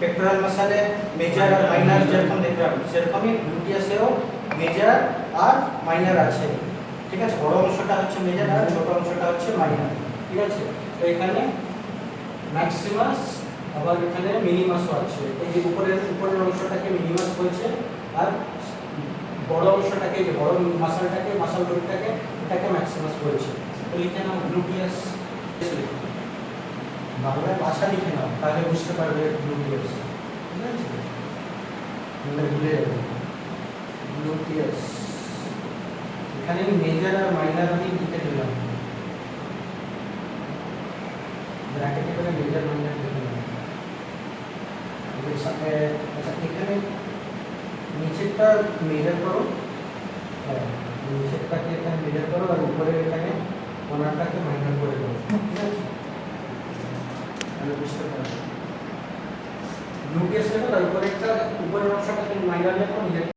Pectoral মাসলে major আর minor যেরকম দেখলাম সেরকমই গ্লুটিয়াসেও মেজর আর মাইনর আছে। ঠিক আছে, বড় অংশটা হচ্ছে মেজর আর ছোট অংশটা হচ্ছে মাইনর। ঠিক আছে, তো এখানে ম্যাক্সিমাস আবার এখানে মিনিমাসও আছে। এই যে উপরের অংশটাকে মিনিমাস বলছে আর বড় অংশটাকে যে বড় মাসলটাকে মাসল গ্রুপটাকে এটাকে ম্যাক্সিমাস বলছে। তো লিখে নাও গ্লুটিয়াস, বাংলায় ভাষা লিখে নাও তাহলে বুঝতে পারবে গ্লুটিয়াস। ঠিক আছে, আমরা ভুলে যাবো গ্লুটিয়াস। এখানে মেজর আর মাইনর আমি লিখে দিলাম, ব্র্যাকেটে করে মেজর মাইনর লিখে দিলাম। আচ্ছা, এখানে নিচেরটা মেজর করো, নিচেরটাকে এখানে মেজর করো আর উপরে এখানে কোণাটাকে মাইনর করে দাও। ঠিক আছে, তাহলে বুঝতে পারবে গ্লুটিয়াস লেভেল আর উপরের অংশটাকে মাইনর লেখো।